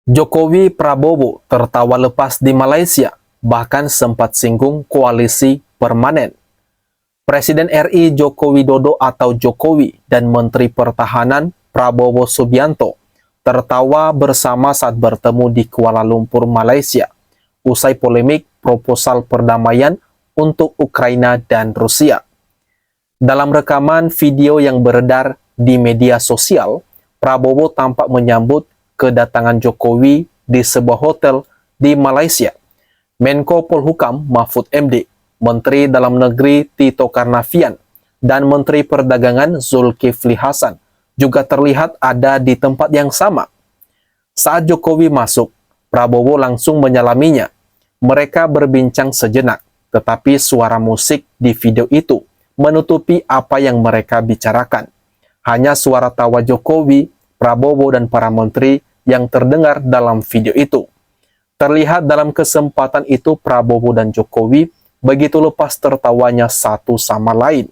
Jokowi Prabowo tertawa lepas di Malaysia, bahkan sempat singgung koalisi permanen. Presiden RI Joko Widodo atau Jokowi dan Menteri Pertahanan Prabowo Subianto tertawa bersama saat bertemu di Kuala Lumpur, Malaysia, usai polemik proposal perdamaian untuk Ukraina dan Rusia. Dalam rekaman video yang beredar di media sosial, Prabowo tampak menyambut kedatangan Jokowi di sebuah hotel di Malaysia. Menko Polhukam Mahfud MD, Menteri Dalam Negeri Tito Karnavian, dan Menteri Perdagangan Zulkifli Hasan juga terlihat ada di tempat yang sama. Saat Jokowi masuk, Prabowo langsung menyalaminya. Mereka berbincang sejenak, tetapi suara musik di video itu menutupi apa yang mereka bicarakan. Hanya suara tawa Jokowi, Prabowo, dan para menteri yang terdengar dalam video itu. Terlihat dalam kesempatan itu Prabowo dan Jokowi begitu lepas tertawanya satu sama lain.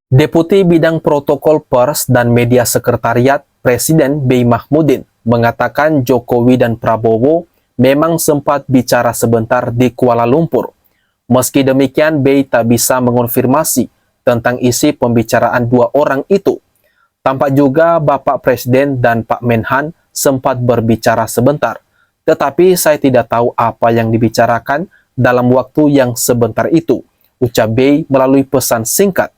Deputi Bidang Protokol Pers dan Media Sekretariat Presiden Bey Mahmudin mengatakan Jokowi dan Prabowo memang sempat bicara sebentar di Kuala Lumpur. Meski demikian, Bey tak bisa mengonfirmasi tentang isi pembicaraan dua orang itu. Tampak juga Bapak Presiden dan Pak Menhan sempat berbicara sebentar, tetapi saya tidak tahu apa yang dibicarakan dalam waktu yang sebentar itu, ucap Bey melalui pesan singkat.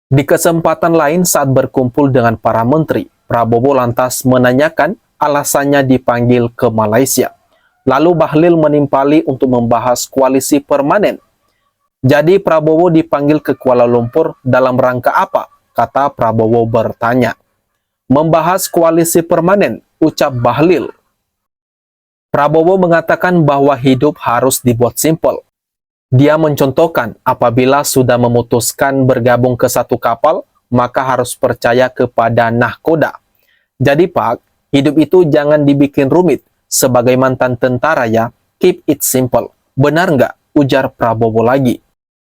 Di kesempatan lain saat berkumpul dengan para menteri, Prabowo lantas menanyakan alasannya dipanggil ke Malaysia. Lalu Bahlil menimpali untuk membahas koalisi permanen. Jadi Prabowo dipanggil ke Kuala Lumpur dalam rangka apa? Kata Prabowo bertanya. Membahas koalisi permanen, ucap Bahlil. Prabowo mengatakan bahwa hidup harus dibuat simpel. Dia mencontohkan apabila sudah memutuskan bergabung ke satu kapal, maka harus percaya kepada nahkoda. Jadi Pak, hidup itu jangan dibikin rumit. Sebagai mantan tentara ya, keep it simple. Benar nggak? Ujar Prabowo lagi.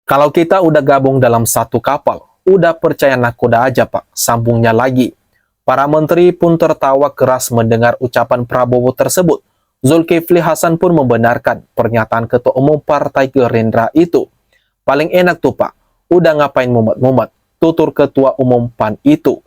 Kalau kita udah gabung dalam satu kapal, udah percaya nahkoda aja Pak, sambungnya lagi. Para menteri pun tertawa keras mendengar ucapan Prabowo tersebut. Zulkifli Hasan pun membenarkan pernyataan Ketua Umum Partai Gerindra itu. Paling enak tuh Pak, udah ngapain mumet-mumet, tutur Ketua Umum PAN itu.